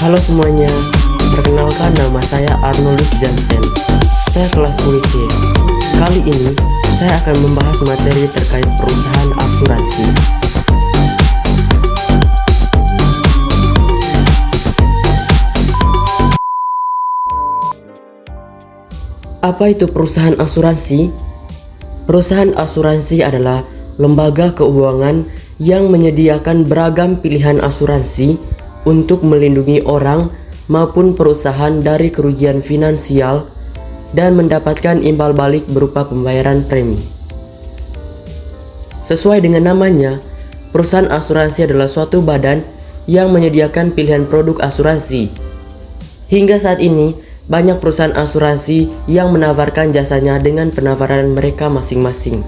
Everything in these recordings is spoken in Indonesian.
Halo semuanya, perkenalkan nama saya Arnoldus Jansen. Saya kelas 10C. Kali ini saya akan membahas materi terkait perusahaan asuransi. Apa itu perusahaan asuransi? Perusahaan asuransi adalah lembaga keuangan yang menyediakan beragam pilihan asuransi untuk melindungi orang maupun perusahaan dari kerugian finansial dan mendapatkan imbal balik berupa pembayaran premi. Sesuai dengan namanya, perusahaan asuransi adalah suatu badan yang menyediakan pilihan produk asuransi. Hingga saat ini, banyak perusahaan asuransi yang menawarkan jasanya dengan penawaran mereka masing-masing.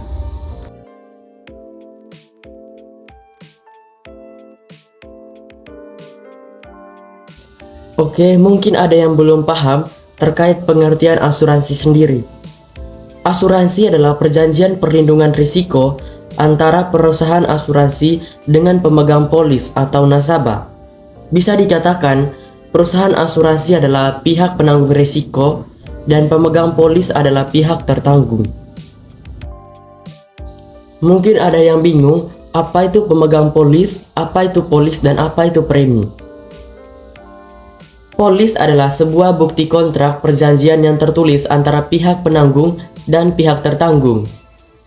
Oke, mungkin ada yang belum paham terkait pengertian asuransi sendiri. Asuransi adalah perjanjian perlindungan risiko antara perusahaan asuransi dengan pemegang polis atau nasabah. Bisa dikatakan, perusahaan asuransi adalah pihak penanggung risiko dan pemegang polis adalah pihak tertanggung. Mungkin ada yang bingung, apa itu pemegang polis, apa itu polis, dan apa itu premi. Polis adalah sebuah bukti kontrak perjanjian yang tertulis antara pihak penanggung dan pihak tertanggung.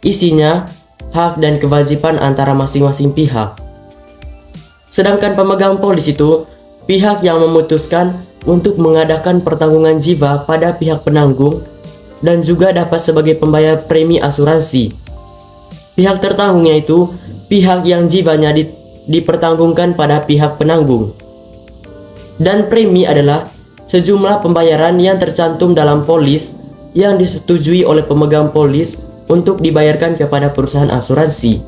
Isinya, hak dan kewajiban antara masing-masing pihak. Sedangkan pemegang polis itu pihak yang memutuskan untuk mengadakan pertanggungan jiwa pada pihak penanggung dan juga dapat sebagai pembayar premi asuransi. Pihak tertanggungnya itu pihak yang jiwanya dipertanggungkan pada pihak penanggung. Dan premi adalah sejumlah pembayaran yang tercantum dalam polis yang disetujui oleh pemegang polis untuk dibayarkan kepada perusahaan asuransi.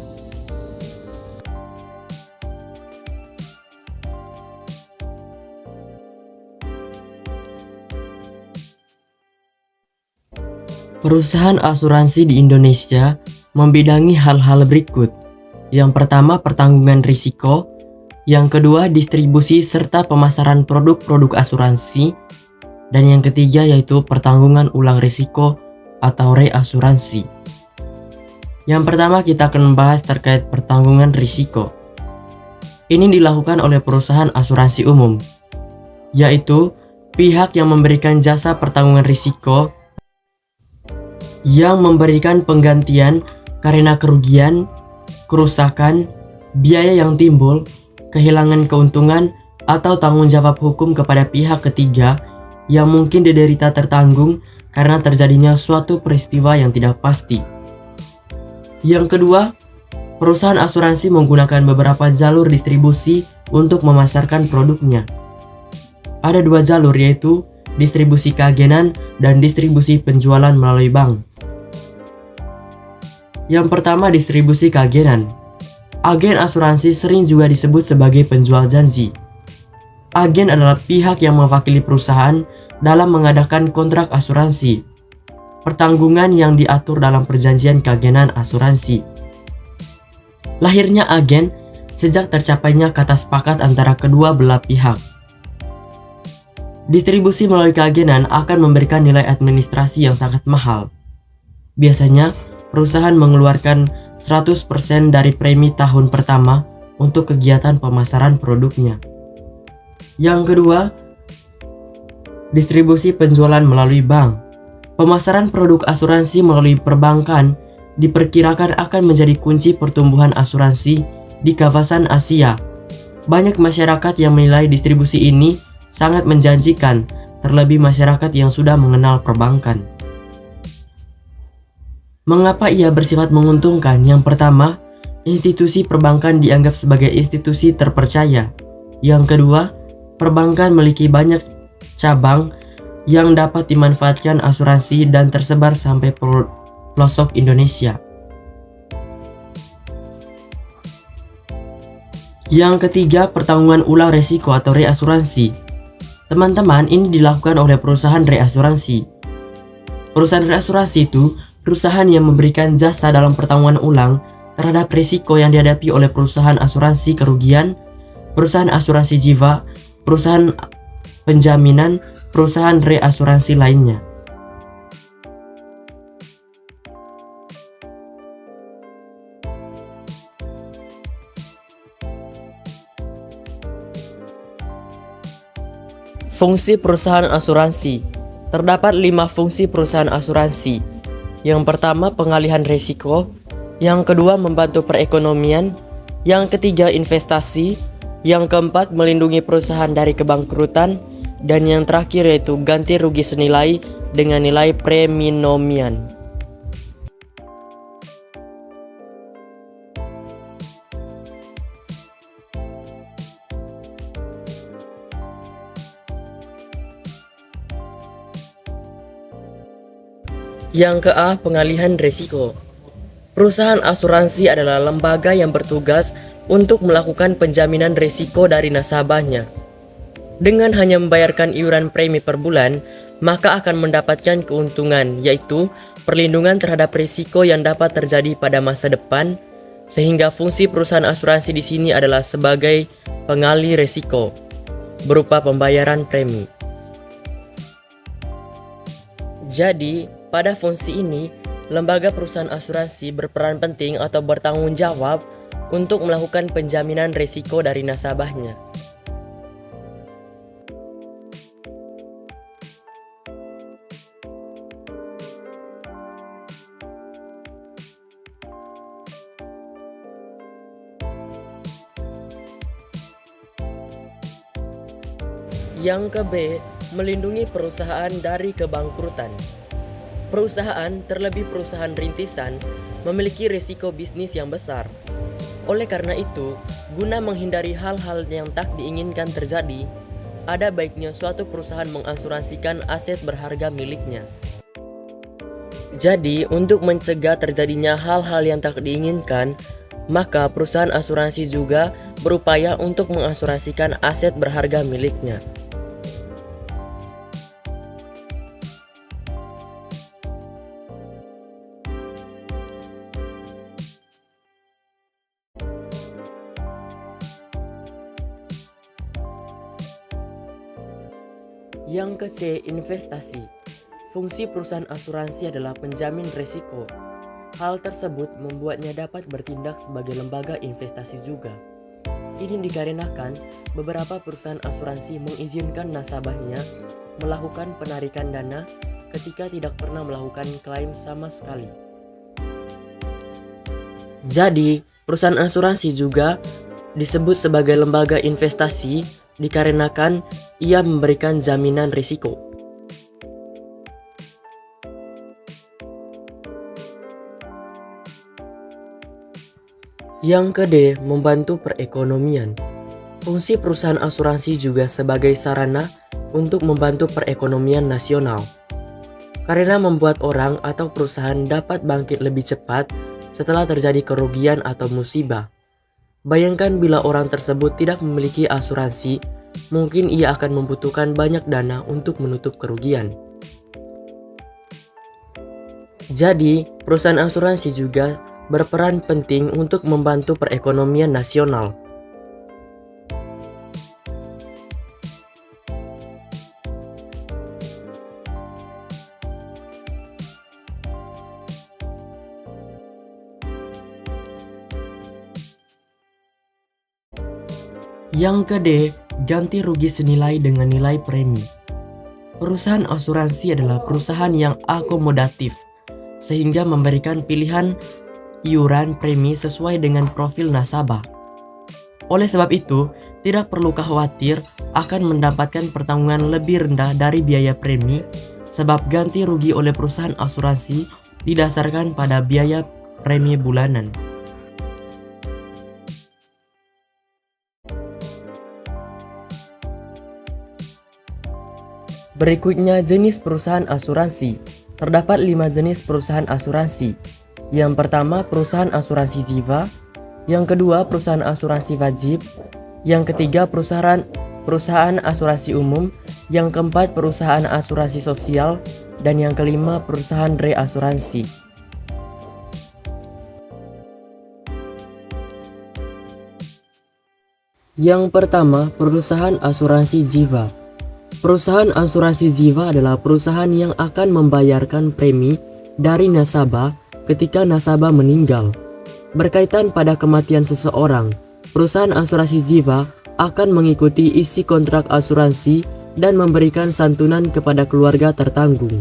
Perusahaan asuransi di Indonesia membidangi hal-hal berikut. Yang pertama, pertanggungan risiko. Yang kedua, distribusi serta pemasaran produk-produk asuransi. Dan yang ketiga yaitu pertanggungan ulang risiko atau reasuransi. Yang pertama kita akan membahas terkait pertanggungan risiko. Ini dilakukan oleh perusahaan asuransi umum, yaitu pihak yang memberikan jasa pertanggungan risiko yang memberikan penggantian karena kerugian, kerusakan, biaya yang timbul, kehilangan keuntungan, atau tanggung jawab hukum kepada pihak ketiga yang mungkin diderita tertanggung karena terjadinya suatu peristiwa yang tidak pasti. Yang kedua, perusahaan asuransi menggunakan beberapa jalur distribusi untuk memasarkan produknya. Ada dua jalur, yaitu distribusi keagenan dan distribusi penjualan melalui bank. Yang pertama, distribusi keagenan. Agen asuransi sering juga disebut sebagai penjual janji. Agen adalah pihak yang mewakili perusahaan dalam mengadakan kontrak asuransi, pertanggungan yang diatur dalam perjanjian keagenan asuransi. Lahirnya agen sejak tercapainya kata sepakat antara kedua belah pihak. Distribusi melalui keagenan akan memberikan nilai administrasi yang sangat mahal. Biasanya, perusahaan mengeluarkan 100% dari premi tahun pertama untuk kegiatan pemasaran produknya. Yang kedua, distribusi penjualan melalui bank. Pemasaran produk asuransi melalui perbankan diperkirakan akan menjadi kunci pertumbuhan asuransi di kawasan Asia. Banyak masyarakat yang menilai distribusi ini sangat menjanjikan, terlebih masyarakat yang sudah mengenal perbankan. Mengapa ia bersifat menguntungkan? Yang pertama, institusi perbankan dianggap sebagai institusi terpercaya. Yang kedua, perbankan memiliki banyak cabang yang dapat dimanfaatkan asuransi dan tersebar sampai pelosok Indonesia. Yang ketiga, pertanggungan ulang risiko atau reasuransi. Teman-teman, ini dilakukan oleh perusahaan reasuransi. Perusahaan reasuransi itu perusahaan yang memberikan jasa dalam pertanggungan ulang terhadap risiko yang dihadapi oleh perusahaan asuransi kerugian, perusahaan asuransi jiwa, perusahaan penjaminan, perusahaan reasuransi lainnya. Fungsi perusahaan asuransi. Terdapat 5 fungsi perusahaan asuransi. Yang pertama, pengalihan risiko. Yang kedua, membantu perekonomian. Yang ketiga, investasi. Yang keempat, melindungi perusahaan dari kebangkrutan. Dan yang terakhir yaitu ganti rugi senilai dengan nilai preminomian. Yang ke-A, pengalihan risiko. Perusahaan asuransi adalah lembaga yang bertugas untuk melakukan penjaminan risiko dari nasabahnya. Dengan hanya membayarkan iuran premi per bulan, maka akan mendapatkan keuntungan, yaitu perlindungan terhadap risiko yang dapat terjadi pada masa depan, sehingga fungsi perusahaan asuransi di sini adalah sebagai pengalih risiko, berupa pembayaran premi. Jadi, pada fungsi ini, lembaga perusahaan asuransi berperan penting atau bertanggung jawab untuk melakukan penjaminan risiko dari nasabahnya. Yang ke-B, melindungi perusahaan dari kebangkrutan. Perusahaan, terlebih perusahaan rintisan, memiliki risiko bisnis yang besar. Oleh karena itu, guna menghindari hal-hal yang tak diinginkan terjadi, ada baiknya suatu perusahaan mengasuransikan aset berharga miliknya. Jadi, untuk mencegah terjadinya hal-hal yang tak diinginkan, maka perusahaan asuransi juga berupaya untuk mengasuransikan aset berharga miliknya. Yang ke-C, investasi. Fungsi perusahaan asuransi adalah penjamin risiko. Hal tersebut membuatnya dapat bertindak sebagai lembaga investasi juga. Ini dikarenakan beberapa perusahaan asuransi mengizinkan nasabahnya melakukan penarikan dana ketika tidak pernah melakukan klaim sama sekali. Jadi, perusahaan asuransi juga disebut sebagai lembaga investasi dikarenakan ia memberikan jaminan risiko. Yang ke-D, membantu perekonomian. Fungsi perusahaan asuransi juga sebagai sarana untuk membantu perekonomian nasional, karena membuat orang atau perusahaan dapat bangkit lebih cepat setelah terjadi kerugian atau musibah. Bayangkan bila orang tersebut tidak memiliki asuransi, mungkin ia akan membutuhkan banyak dana untuk menutup kerugian. Jadi, perusahaan asuransi juga berperan penting untuk membantu perekonomian nasional. Yang ke-D, ganti rugi senilai dengan nilai premi. Perusahaan asuransi adalah perusahaan yang akomodatif, sehingga memberikan pilihan iuran premi sesuai dengan profil nasabah. Oleh sebab itu, tidak perlu khawatir akan mendapatkan pertanggungan lebih rendah dari biaya premi, sebab ganti rugi oleh perusahaan asuransi didasarkan pada biaya premi bulanan. Berikutnya, jenis perusahaan asuransi. Terdapat 5 jenis perusahaan asuransi. Yang pertama, perusahaan asuransi jiwa. Yang kedua, perusahaan asuransi wajib. Yang ketiga, perusahaan asuransi umum. Yang keempat, perusahaan asuransi sosial. Dan yang kelima, perusahaan reasuransi. Yang pertama, perusahaan asuransi jiwa. Perusahaan asuransi jiwa adalah perusahaan yang akan membayarkan premi dari nasabah ketika nasabah meninggal. Berkaitan pada kematian seseorang, perusahaan asuransi jiwa akan mengikuti isi kontrak asuransi dan memberikan santunan kepada keluarga tertanggung.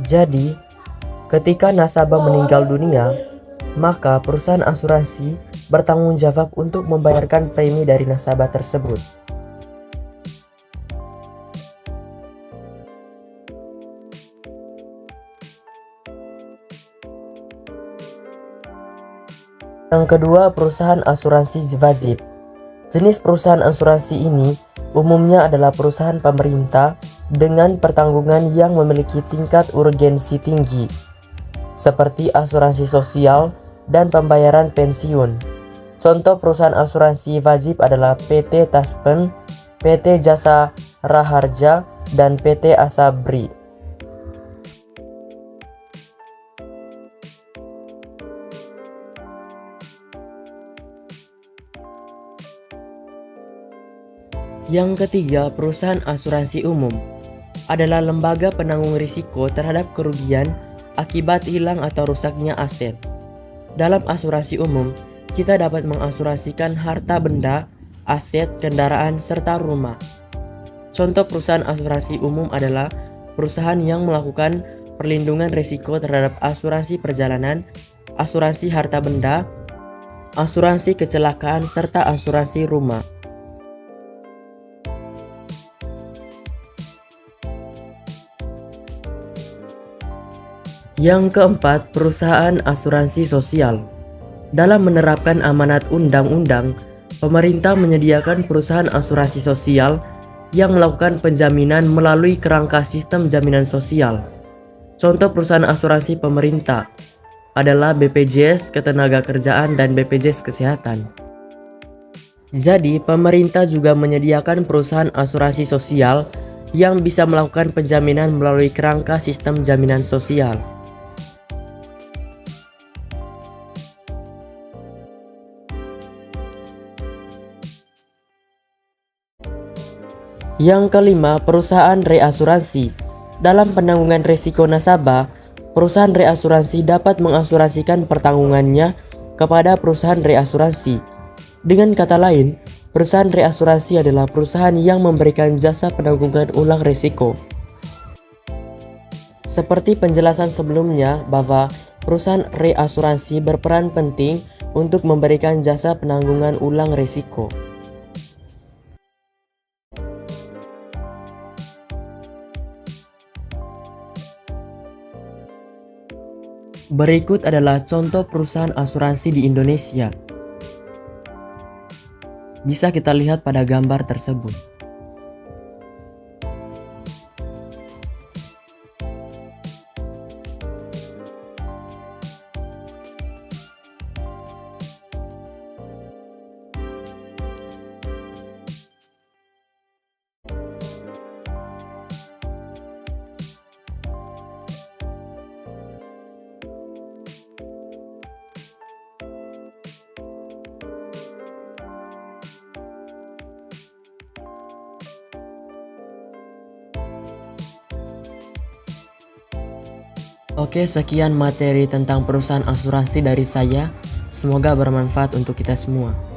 Jadi, ketika nasabah meninggal dunia, maka perusahaan asuransi bertanggung jawab untuk membayarkan premi dari nasabah tersebut. Yang kedua, perusahaan asuransi wajib. Jenis perusahaan asuransi ini umumnya adalah perusahaan pemerintah dengan pertanggungan yang memiliki tingkat urgensi tinggi, seperti asuransi sosial dan pembayaran pensiun. Contoh perusahaan asuransi wajib adalah PT Taspen, PT Jasa Raharja, dan PT Asabri. Yang ketiga, perusahaan asuransi umum adalah lembaga penanggung risiko terhadap kerugian akibat hilang atau rusaknya aset. Dalam asuransi umum, kita dapat mengasuransikan harta benda, aset, kendaraan, serta rumah. Contoh perusahaan asuransi umum adalah perusahaan yang melakukan perlindungan risiko terhadap asuransi perjalanan, asuransi harta benda, asuransi kecelakaan, serta asuransi rumah. Yang keempat, perusahaan asuransi sosial. Dalam menerapkan amanat undang-undang, pemerintah menyediakan perusahaan asuransi sosial yang melakukan penjaminan melalui kerangka sistem jaminan sosial. Contoh perusahaan asuransi pemerintah adalah BPJS Ketenagakerjaan dan BPJS Kesehatan. Jadi, pemerintah juga menyediakan perusahaan asuransi sosial yang bisa melakukan penjaminan melalui kerangka sistem jaminan sosial. Yang kelima, perusahaan reasuransi. Dalam penanggungan risiko nasabah, perusahaan reasuransi dapat mengasuransikan pertanggungannya kepada perusahaan reasuransi. Dengan kata lain, perusahaan reasuransi adalah perusahaan yang memberikan jasa penanggungan ulang risiko. Seperti penjelasan sebelumnya bahwa perusahaan reasuransi berperan penting untuk memberikan jasa penanggungan ulang risiko. Berikut adalah contoh perusahaan asuransi di Indonesia. Bisa kita lihat pada gambar tersebut. Oke, sekian materi tentang perusahaan asuransi dari saya. Semoga bermanfaat untuk kita semua.